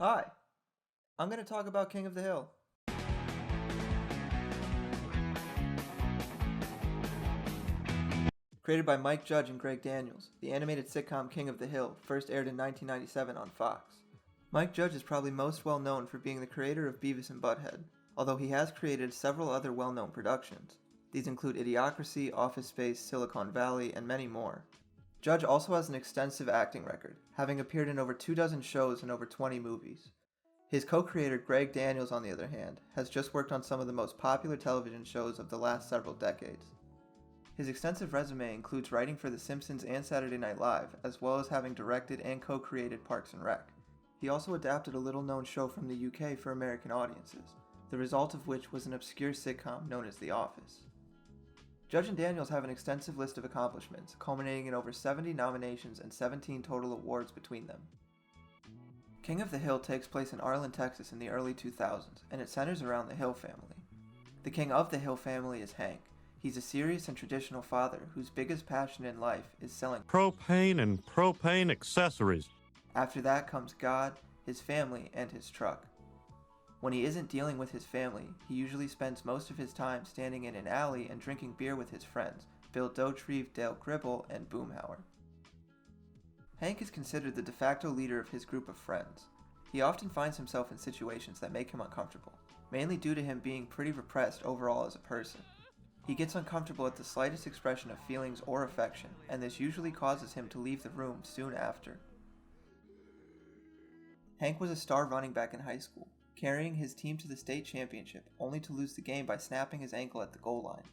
Hi, I'm going to talk about King of the Hill. Created by Mike Judge and Greg Daniels, the animated sitcom King of the Hill first aired in 1997 on Fox. Mike Judge is probably most well known for being the creator of Beavis and Butthead, although he has created several other well-known productions. These include Idiocracy, Office Space, Silicon Valley, and many more. Judge also has an extensive acting record, having appeared in over 24 shows and over 20 movies. His co-creator Greg Daniels, on the other hand, has just worked on some of the most popular television shows of the last several decades. His extensive resume includes writing for The Simpsons and Saturday Night Live, as well as having directed and co-created Parks and Rec. He also adapted a little-known show from the UK for American audiences, the result of which was an obscure sitcom known as The Office. Judge and Daniels have an extensive list of accomplishments, culminating in over 70 nominations and 17 total awards between them. King of the Hill takes place in Arlen, Texas in the early 2000s, and it centers around the Hill family. The king of the Hill family is Hank. He's a serious and traditional father whose biggest passion in life is selling propane and propane accessories. After that comes God, his family, and his truck. When he isn't dealing with his family, he usually spends most of his time standing in an alley and drinking beer with his friends, Bill Dauterive, Dale Gribble, and Boomhauer. Hank is considered the de facto leader of his group of friends. He often finds himself in situations that make him uncomfortable, mainly due to him being pretty repressed overall as a person. He gets uncomfortable at the slightest expression of feelings or affection, and this usually causes him to leave the room soon after. Hank was a star running back in high school, carrying his team to the state championship, only to lose the game by snapping his ankle at the goal line.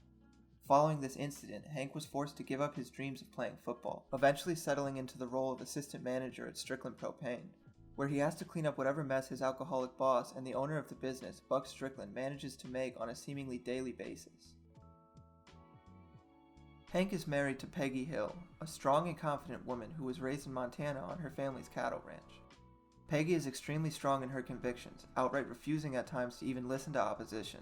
Following this incident, Hank was forced to give up his dreams of playing football, eventually settling into the role of assistant manager at Strickland Propane, where he has to clean up whatever mess his alcoholic boss and the owner of the business, Buck Strickland, manages to make on a seemingly daily basis. Hank is married to Peggy Hill, a strong and confident woman who was raised in Montana on her family's cattle ranch. Peggy is extremely strong in her convictions, outright refusing at times to even listen to opposition.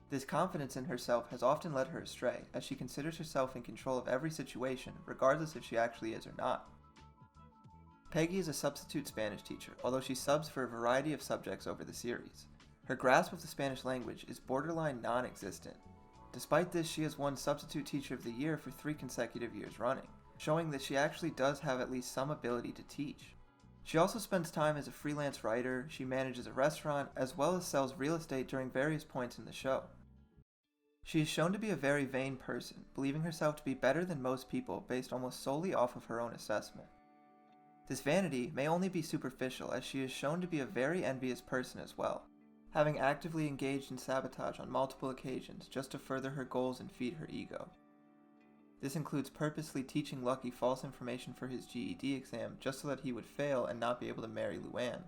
This confidence in herself has often led her astray, as she considers herself in control of every situation, regardless if she actually is or not. Peggy is a substitute Spanish teacher, although she subs for a variety of subjects over the series. Her grasp of the Spanish language is borderline non-existent. Despite this, she has won Substitute Teacher of the Year for 3 consecutive years running, showing that she actually does have at least some ability to teach. She also spends time as a freelance writer, she manages a restaurant, as well as sells real estate during various points in the show. She is shown to be a very vain person, believing herself to be better than most people based almost solely off of her own assessment. This vanity may only be superficial, as she is shown to be a very envious person as well, having actively engaged in sabotage on multiple occasions just to further her goals and feed her ego. This includes purposely teaching Lucky false information for his GED exam just so that he would fail and not be able to marry Luann,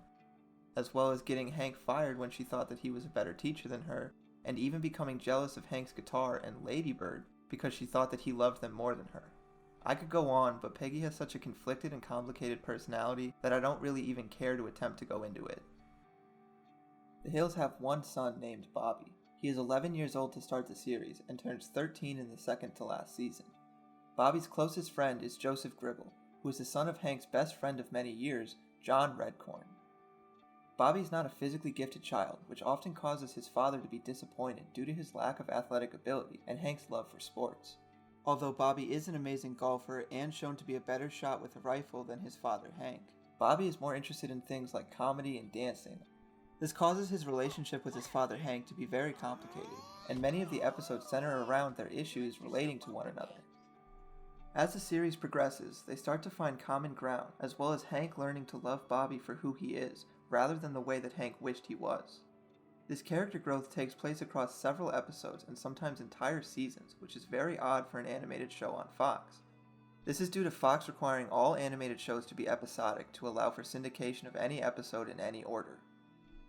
as well as getting Hank fired when she thought that he was a better teacher than her, and even becoming jealous of Hank's guitar and Ladybird because she thought that he loved them more than her. I could go on, but Peggy has such a conflicted and complicated personality that I don't really even care to attempt to go into it. The Hills have one son named Bobby. He is 11 years old to start the series and turns 13 in the second to last season. Bobby's closest friend is Joseph Gribble, who is the son of Hank's best friend of many years, John Redcorn. Bobby is not a physically gifted child, which often causes his father to be disappointed due to his lack of athletic ability and Hank's love for sports. Although Bobby is an amazing golfer and shown to be a better shot with a rifle than his father Hank, Bobby is more interested in things like comedy and dancing. This causes his relationship with his father Hank to be very complicated, and many of the episodes center around their issues relating to one another. As the series progresses, they start to find common ground, as well as Hank learning to love Bobby for who he is, rather than the way that Hank wished he was. This character growth takes place across several episodes and sometimes entire seasons, which is very odd for an animated show on Fox. This is due to Fox requiring all animated shows to be episodic to allow for syndication of any episode in any order.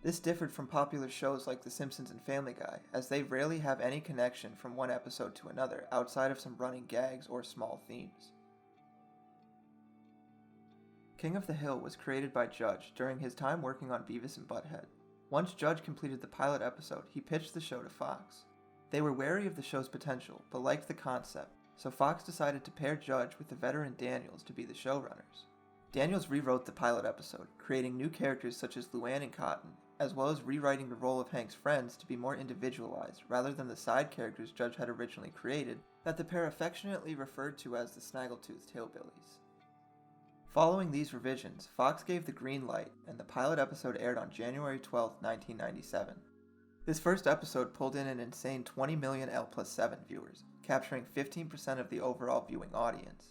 This differed from popular shows like The Simpsons and Family Guy, as they rarely have any connection from one episode to another outside of some running gags or small themes. King of the Hill was created by Judge during his time working on Beavis and Butthead. Once Judge completed the pilot episode, he pitched the show to Fox. They were wary of the show's potential, but liked the concept, so Fox decided to pair Judge with the veteran Daniels to be the showrunners. Daniels rewrote the pilot episode, creating new characters such as Luann and Cotton, as well as rewriting the role of Hank's friends to be more individualized rather than the side characters Judge had originally created that the pair affectionately referred to as the Snaggletooth Hillbillies. Following these revisions, Fox gave the green light, and the pilot episode aired on January 12, 1997. This first episode pulled in an insane 20 million L+7 viewers, capturing 15% of the overall viewing audience.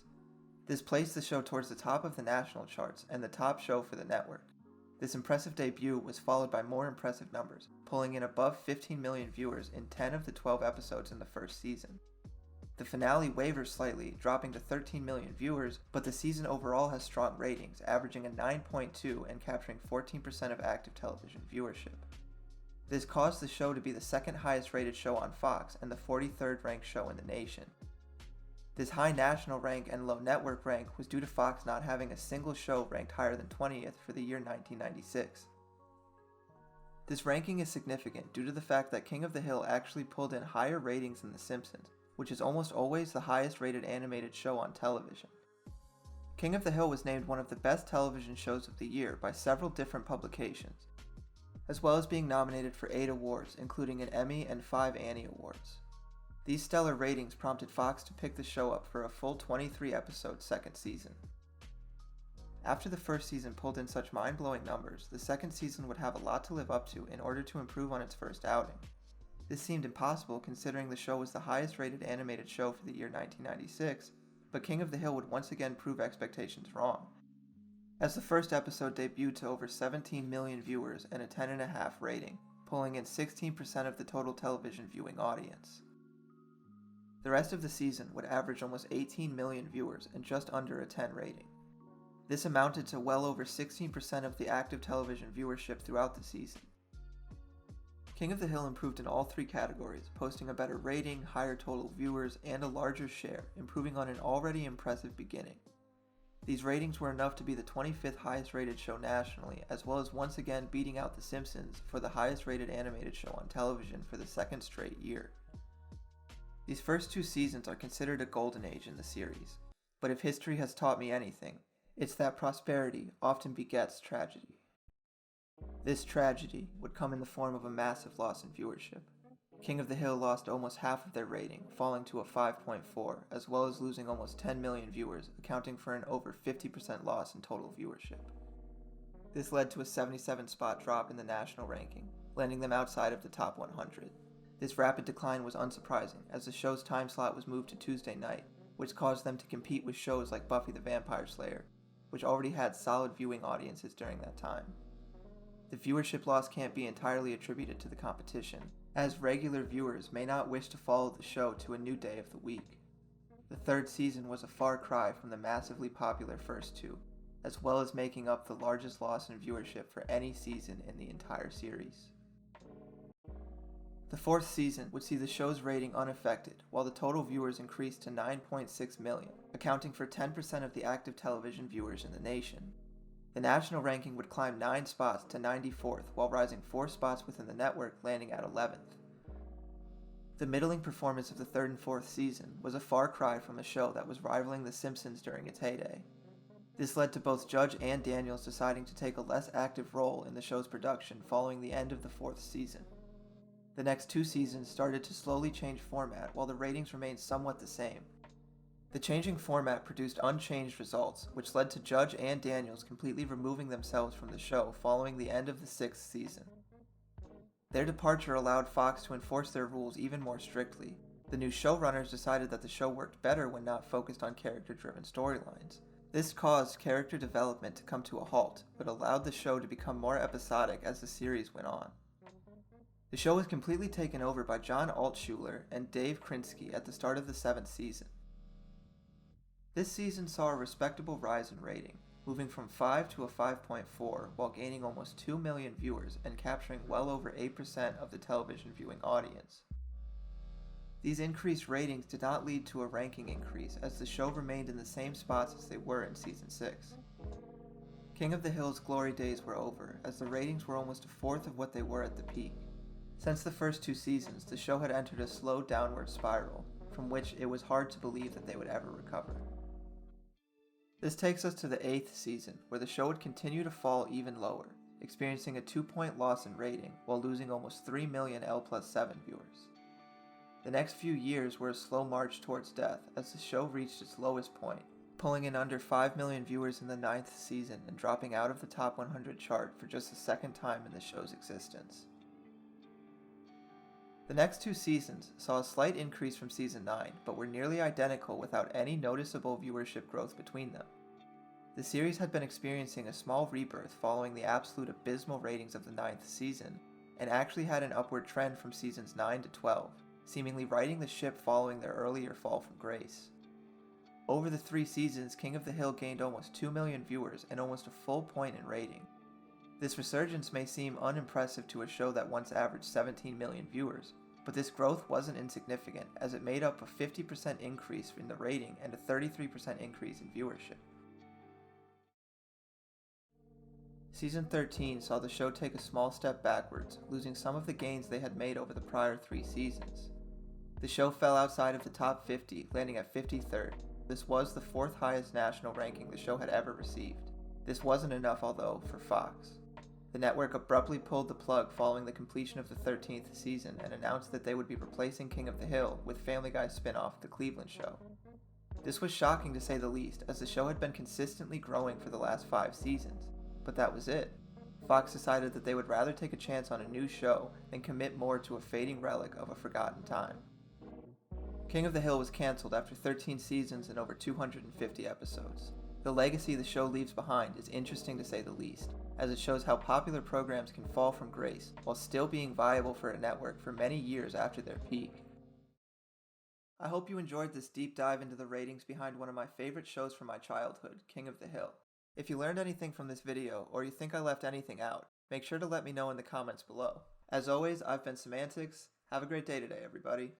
This placed the show towards the top of the national charts and the top show for the network. This impressive debut was followed by more impressive numbers, pulling in above 15 million viewers in 10 of the 12 episodes in the first season. The finale wavers slightly, dropping to 13 million viewers, but the season overall has strong ratings, averaging a 9.2 and capturing 14% of active television viewership. This caused the show to be the second highest rated show on Fox and the 43rd ranked show in the nation. This high national rank and low network rank was due to Fox not having a single show ranked higher than 20th for the year 1996. This ranking is significant due to the fact that King of the Hill actually pulled in higher ratings than The Simpsons, which is almost always the highest rated animated show on television. King of the Hill was named one of the best television shows of the year by several different publications, as well as being nominated for 8 awards, including an Emmy and 5 Annie Awards. These stellar ratings prompted Fox to pick the show up for a full 23-episode second season. After the first season pulled in such mind-blowing numbers, the second season would have a lot to live up to in order to improve on its first outing. This seemed impossible considering the show was the highest rated animated show for the year 1996, but King of the Hill would once again prove expectations wrong, as the first episode debuted to over 17 million viewers and a 10.5 rating, pulling in 16% of the total television viewing audience. The rest of the season would average almost 18 million viewers and just under a 10 rating. This amounted to well over 16% of the active television viewership throughout the season. King of the Hill improved in all 3 categories, posting a better rating, higher total viewers, and a larger share, improving on an already impressive beginning. These ratings were enough to be the 25th highest rated show nationally, as well as once again beating out The Simpsons for the highest rated animated show on television for the second straight year. These first 2 seasons are considered a golden age in the series, but if history has taught me anything, it's that prosperity often begets tragedy. This tragedy would come in the form of a massive loss in viewership. King of the Hill lost almost half of their rating, falling to a 5.4, as well as losing almost 10 million viewers, accounting for an over 50% loss in total viewership. This led to a 77-spot drop in the national ranking, landing them outside of the top 100. This rapid decline was unsurprising, as the show's time slot was moved to Tuesday night, which caused them to compete with shows like Buffy the Vampire Slayer, which already had solid viewing audiences during that time. The viewership loss can't be entirely attributed to the competition, as regular viewers may not wish to follow the show to a new day of the week. The third season was a far cry from the massively popular first 2, as well as making up the largest loss in viewership for any season in the entire series. The 4th season would see the show's rating unaffected, while the total viewers increased to 9.6 million, accounting for 10% of the active television viewers in the nation. The national ranking would climb 9 spots to 94th, while rising 4 spots within the network, landing at 11th. The middling performance of the 3rd and 4th season was a far cry from a show that was rivaling The Simpsons during its heyday. This led to both Judge and Daniels deciding to take a less active role in the show's production following the end of the 4th season. The next 2 seasons started to slowly change format while the ratings remained somewhat the same. The changing format produced unchanged results, which led to Judge and Daniels completely removing themselves from the show following the end of the 6th season. Their departure allowed Fox to enforce their rules even more strictly. The new showrunners decided that the show worked better when not focused on character-driven storylines. This caused character development to come to a halt, but allowed the show to become more episodic as the series went on. The show was completely taken over by John Altshuler and Dave Krinsky at the start of the 7th season. This season saw a respectable rise in rating, moving from 5 to a 5.4 while gaining almost 2 million viewers and capturing well over 8% of the television viewing audience. These increased ratings did not lead to a ranking increase, as the show remained in the same spots as they were in Season 6. King of the Hill's glory days were over, as the ratings were almost a fourth of what they were at the peak. Since the first 2 seasons, the show had entered a slow downward spiral, from which it was hard to believe that they would ever recover. This takes us to the 8th season, where the show would continue to fall even lower, experiencing a 2-point loss in rating while losing almost 3 million L+7 viewers. The next few years were a slow march towards death as the show reached its lowest point, pulling in under 5 million viewers in the 9th season and dropping out of the top 100 chart for just the second time in the show's existence. The next 2 seasons saw a slight increase from season 9, but were nearly identical without any noticeable viewership growth between them. The series had been experiencing a small rebirth following the absolute abysmal ratings of the 9th season, and actually had an upward trend from seasons 9 to 12, seemingly righting the ship following their earlier fall from grace. Over the 3 seasons, King of the Hill gained almost 2 million viewers and almost a full point in rating. This resurgence may seem unimpressive to a show that once averaged 17 million viewers, but this growth wasn't insignificant as it made up a 50% increase in the rating and a 33% increase in viewership. Season 13 saw the show take a small step backwards, losing some of the gains they had made over the prior 3 seasons. The show fell outside of the top 50, landing at 53rd. This was the 4th highest national ranking the show had ever received. This wasn't enough, although, for Fox. The network abruptly pulled the plug following the completion of the 13th season and announced that they would be replacing King of the Hill with Family Guy's spin-off, The Cleveland Show. This was shocking to say the least, as the show had been consistently growing for the last 5 seasons. But that was it. Fox decided that they would rather take a chance on a new show than commit more to a fading relic of a forgotten time. King of the Hill was cancelled after 13 seasons and over 250 episodes. The legacy the show leaves behind is interesting to say the least, as it shows how popular programs can fall from grace while still being viable for a network for many years after their peak. I hope you enjoyed this deep dive into the ratings behind one of my favorite shows from my childhood, King of the Hill. If you learned anything from this video, or you think I left anything out, make sure to let me know in the comments below. As always, I've been Semantics. Have a great day today, everybody.